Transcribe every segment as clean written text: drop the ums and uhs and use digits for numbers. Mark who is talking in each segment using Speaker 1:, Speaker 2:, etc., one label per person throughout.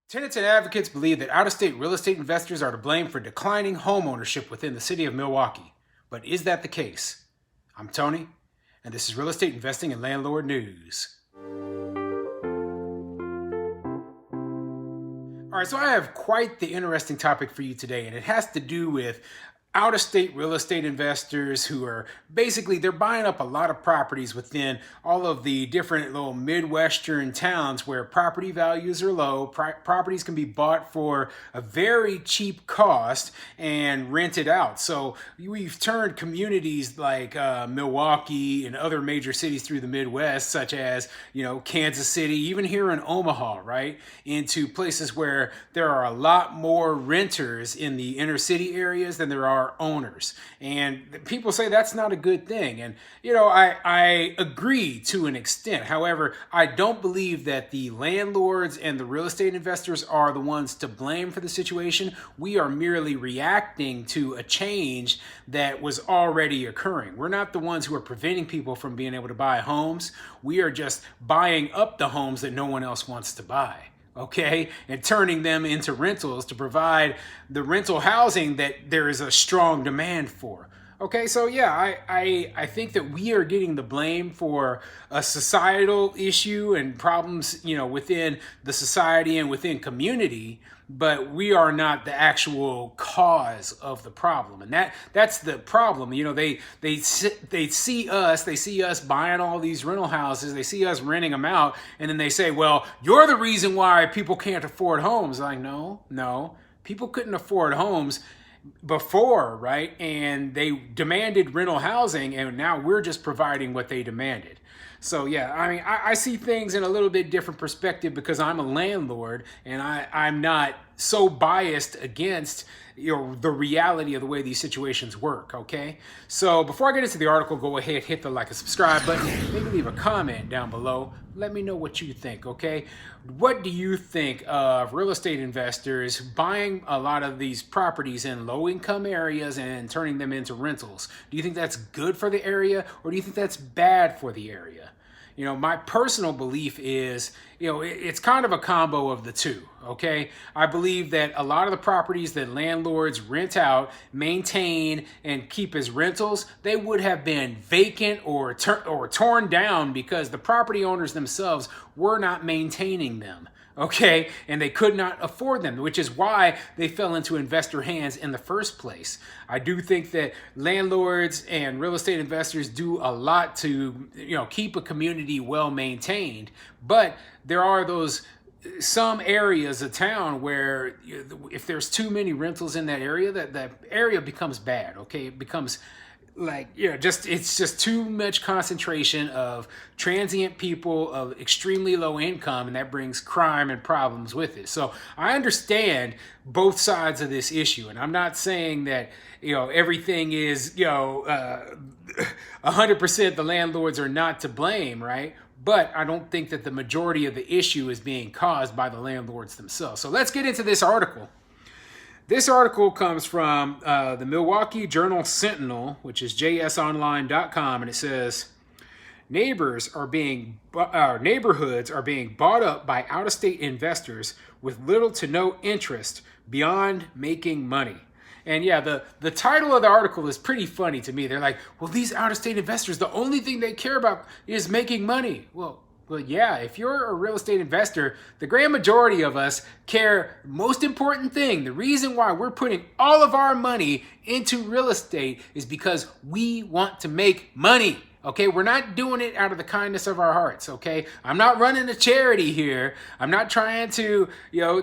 Speaker 1: Tenants and advocates believe that out-of-state real estate investors are to blame for declining home ownership within the city of Milwaukee. But is that the case? I'm Tony, and this is Real Estate Investing and Landlord News. All right, so I have quite the interesting topic for you today, and it has to do with out-of-state real estate investors who are basically they're buying up a lot of properties within all of the different little Midwestern towns where property values are low. Properties can be bought for a very cheap cost and rented out. So we've turned communities like Milwaukee and other major cities through the Midwest, such as Kansas City, even here in Omaha, right, into places where there are a lot more renters in the inner city areas than there are owners. And people say that's not a good thing. And, I agree to an extent. However, I don't believe that the landlords and the real estate investors are the ones to blame for the situation. We are merely reacting to a change that was already occurring. We're not the ones who are preventing people from being able to buy homes. We are just buying up the homes that no one else wants to buy. Okay, and turning them into rentals to provide the rental housing that there is a strong demand for. Okay, so yeah, I think that we are getting the blame for a societal issue and problems, within the society and within community, but we are not the actual cause of the problem. And that's the problem. They see us buying all these rental houses, they see us renting them out, and then they say, well, you're the reason why people can't afford homes. Like, no, people couldn't afford homes before, right? And they demanded rental housing, and now we're just providing what they demanded. So yeah, I see things in a little bit different perspective because I'm a landlord, and I'm not so biased against the reality of the way these situations work. Okay, so before I get into the article, go ahead, hit the like and subscribe button, maybe leave a comment down below. Let me know what you think. Okay, what do you think of real estate investors buying a lot of these properties in low-income areas and turning them into rentals? Do you think that's good for the area, or do you think that's bad for the area? My personal belief is, it's kind of a combo of the two, okay? I believe that a lot of the properties that landlords rent out, maintain, and keep as rentals, they would have been vacant or torn down because the property owners themselves were not maintaining them. Okay, and they could not afford them, which is why they fell into investor hands in the first place. I do think that landlords and real estate investors do a lot to, keep a community well maintained, but there are some areas of town where if there's too many rentals in that area, that area becomes bad. Okay, it becomes it's just too much concentration of transient people of extremely low income, and that brings crime and problems with it. So I understand both sides of this issue, and I'm not saying that everything is 100% the landlords are not to blame, right? But I don't think that the majority of the issue is being caused by the landlords themselves. So let's get into this article. This article comes from the Milwaukee Journal Sentinel, which is jsonline.com, and it says, neighborhoods are being bought up by out-of-state investors with little to no interest beyond making money. And yeah, the title of the article is pretty funny to me. They're like, well, these out-of-state investors, the only thing they care about is making money. Well, yeah, if you're a real estate investor, the grand majority of us care. Most important thing, the reason why we're putting all of our money into real estate is because we want to make money. Okay, we're not doing it out of the kindness of our hearts. Okay, I'm not running a charity here. I'm not trying to,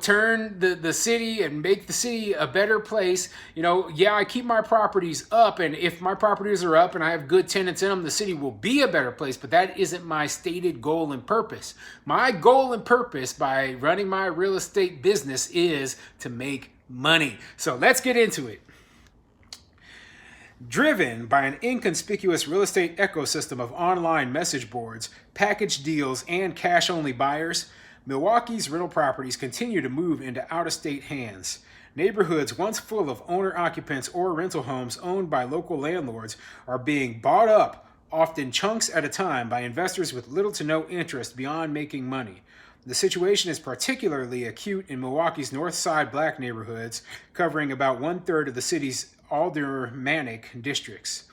Speaker 1: turn the city and make the city a better place. Yeah, I keep my properties up, and if my properties are up and I have good tenants in them, the city will be a better place. But that isn't my stated goal and purpose. My goal and purpose by running my real estate business is to make money. So let's get into it. Driven by an inconspicuous real estate ecosystem of online message boards, package deals, and cash-only buyers, Milwaukee's rental properties continue to move into out-of-state hands. Neighborhoods once full of owner-occupants or rental homes owned by local landlords are being bought up often chunks at a time, by investors with little to no interest beyond making money. The situation is particularly acute in Milwaukee's North Side black neighborhoods, covering about 1/3 of the city's aldermanic districts.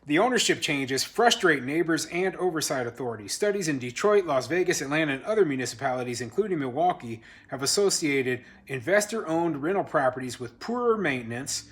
Speaker 1: The ownership changes frustrate neighbors and oversight authorities. Studies in Detroit, Las Vegas, Atlanta, and other municipalities, including Milwaukee, have associated investor owned rental properties with poorer maintenance,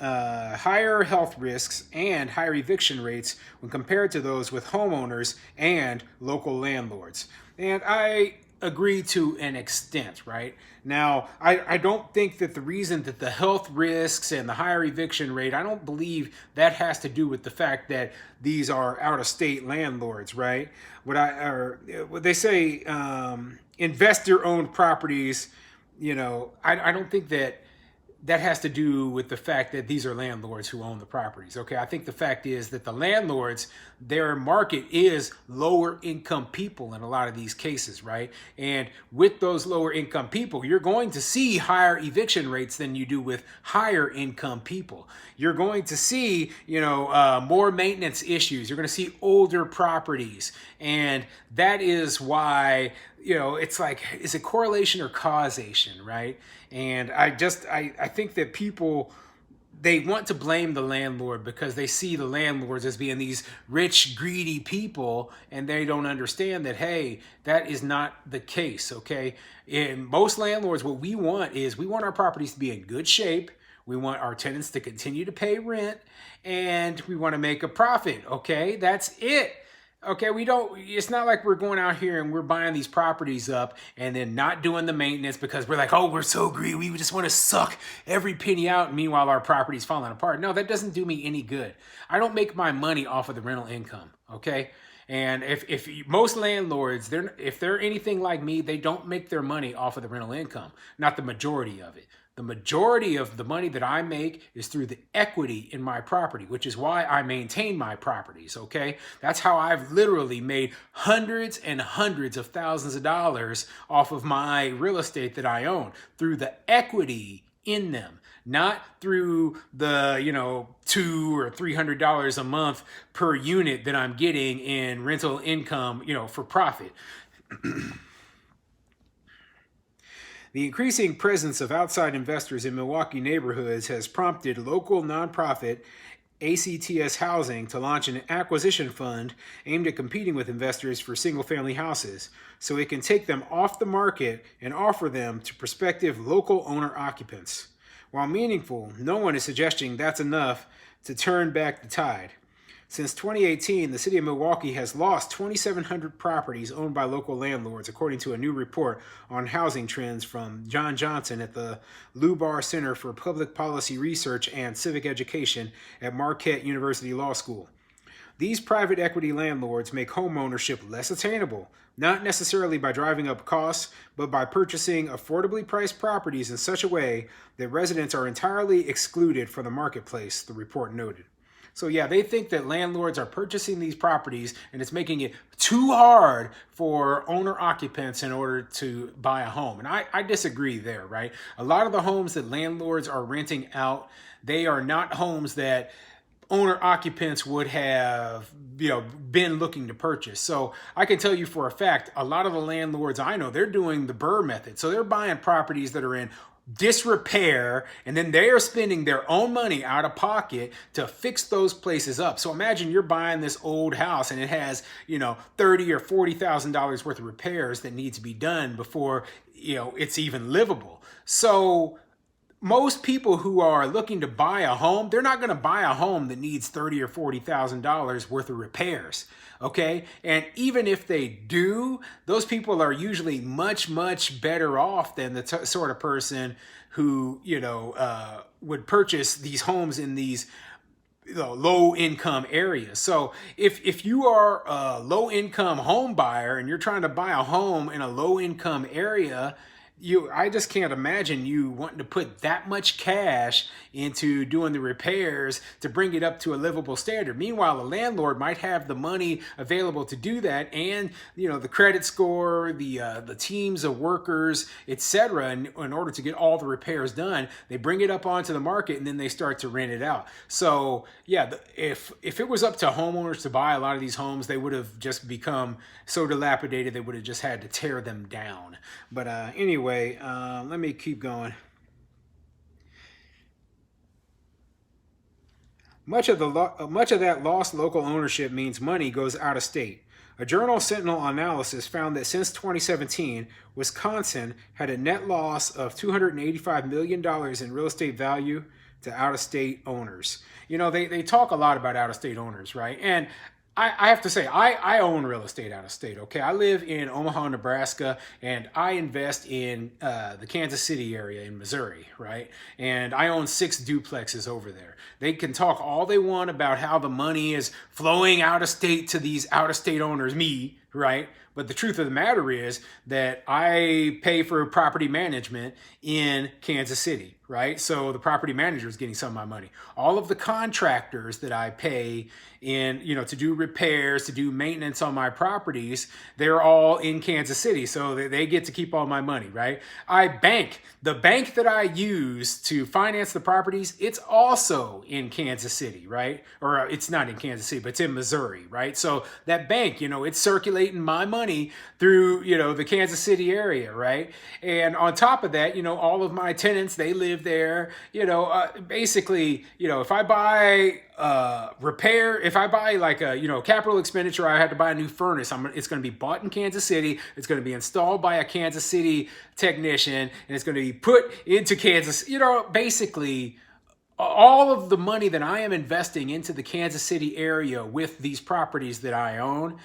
Speaker 1: higher health risks, and higher eviction rates when compared to those with homeowners and local landlords. And I agree to an extent, right? Now, I don't think that the reason that the health risks and the higher eviction rate, I don't believe that has to do with the fact that these are out-of-state landlords, right? What they say, investor-owned properties, I don't think that has to do with the fact that these are landlords who own the properties. Okay, I think the fact is that the landlords, their market is lower income people in a lot of these cases, right? And with those lower income people, you're going to see higher eviction rates than you do with higher income people. You're going to see, more maintenance issues. You're going to see older properties. And that is why, it's like, is it correlation or causation, right? And I think that people, they want to blame the landlord because they see the landlords as being these rich, greedy people, and they don't understand that, hey, that is not the case, okay? In most landlords, what we want is we want our properties to be in good shape. We want our tenants to continue to pay rent, and we want to make a profit, okay? That's it. Okay, it's not like we're going out here and we're buying these properties up and then not doing the maintenance because we're like, oh, we're so greedy. We just want to suck every penny out. Meanwhile, our property's falling apart. No, that doesn't do me any good. I don't make my money off of the rental income, okay? And if most landlords, if they're anything like me, they don't make their money off of the rental income, not the majority of it. The majority of the money that I make is through the equity in my property, which is why I maintain my properties, okay? That's how I've literally made hundreds and hundreds of thousands of dollars off of my real estate that I own, through the equity in them, not through the, $200 or $300 a month per unit that I'm getting in rental income, for profit. The increasing presence of outside investors in Milwaukee neighborhoods has prompted local nonprofit ACTS Housing to launch an acquisition fund aimed at competing with investors for single-family houses, so it can take them off the market and offer them to prospective local owner-occupants. While meaningful, no one is suggesting that's enough to turn back the tide. Since 2018, the city of Milwaukee has lost 2,700 properties owned by local landlords, according to a new report on housing trends from John Johnson at the Lubar Center for Public Policy Research and Civic Education at Marquette University Law School. These private equity landlords make home ownership less attainable, not necessarily by driving up costs, but by purchasing affordably priced properties in such a way that residents are entirely excluded from the marketplace, the report noted. So yeah, they think that landlords are purchasing these properties and it's making it too hard for owner occupants in order to buy a home. And I disagree there, right? A lot of the homes that landlords are renting out, they are not homes that owner occupants would have, been looking to purchase. So I can tell you for a fact, a lot of the landlords I know, they're doing the Burr method. So they're buying properties that are in disrepair, and then they are spending their own money out of pocket to fix those places up. So imagine you're buying this old house and it has, $30,000 or $40,000 worth of repairs that need to be done before, it's even livable. So most people who are looking to buy a home, they're not going to buy a home that needs $30,000 or $40,000 worth of repairs. Okay. And even if they do, those people are usually much, much better off than the sort of person who, would purchase these homes in these low income areas. So if you are a low income home buyer and you're trying to buy a home in a low income area, I just can't imagine you wanting to put that much cash into doing the repairs to bring it up to a livable standard. Meanwhile, a landlord might have the money available to do that, and the credit score, the teams of workers, etc. In order to get all the repairs done, they bring it up onto the market and then they start to rent it out. So yeah, if it was up to homeowners to buy a lot of these homes, they would have just become so dilapidated they would have just had to tear them down. But anyway, let me keep going. Much of that lost local ownership means money goes out of state. A Journal Sentinel analysis found that since 2017, Wisconsin had a net loss of $285 million in real estate value to out-of-state owners. They talk a lot about out-of-state owners, right? And I have to say, I own real estate out of state, okay? I live in Omaha, Nebraska, and I invest in the Kansas City area in Missouri, right? And I own 6 duplexes over there. They can talk all they want about how the money is flowing out of state to these out of state owners, me, right? But the truth of the matter is that I pay for property management in Kansas City, right? So the property manager is getting some of my money. All of the contractors that I pay to do repairs, to do maintenance on my properties, they're all in Kansas City. So they get to keep all my money, right? The bank that I use to finance the properties, it's also in Kansas City, right? Or it's not in Kansas City, but it's in Missouri, right? So that bank, it's circulating my money through, the Kansas City area, right? And on top of that, all of my tenants, they live there. Basically, if I buy if I buy like a capital expenditure, I had to buy a new furnace, it's going to be bought in Kansas City, it's going to be installed by a Kansas City technician, and it's going to be put into Kansas. Basically all of the money that I am investing into the Kansas City area with these properties that I own,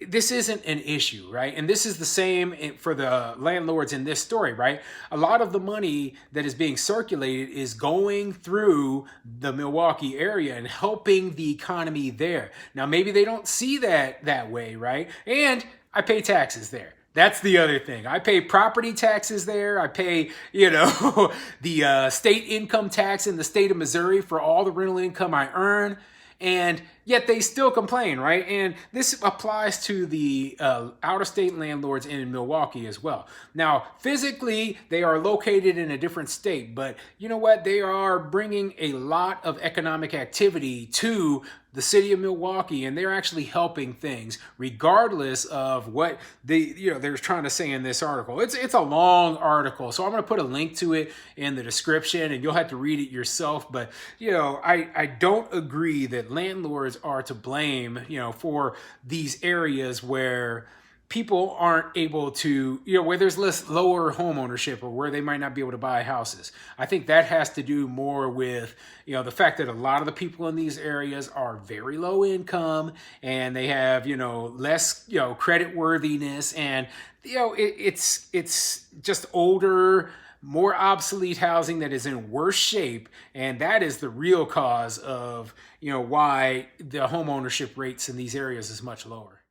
Speaker 1: this isn't an issue, right? And this is the same for the landlords in this story, right? A lot of the money that is being circulated is going through the Milwaukee area and helping the economy there. Now, maybe they don't see that way, right? And I pay taxes there. That's the other thing. I pay property taxes there. I pay, the state income tax in the state of Missouri for all the rental income I earn. And yet they still complain, right? And this applies to the out-of-state landlords in Milwaukee as well. Now, physically, they are located in a different state, but you know what? They are bringing a lot of economic activity to the city of Milwaukee, and they're actually helping things regardless of what they're trying to say in this article. It's a long article, so I'm going to put a link to it in the description, and you'll have to read it yourself. But I don't agree that landlords are to blame, for these areas where people aren't able to, where there's lower home ownership or where they might not be able to buy houses. I think that has to do more with, the fact that a lot of the people in these areas are very low income and they have, less, credit worthiness, and, it's just older, more obsolete housing that is in worse shape, and that is the real cause of why the home ownership rates in these areas is much lower.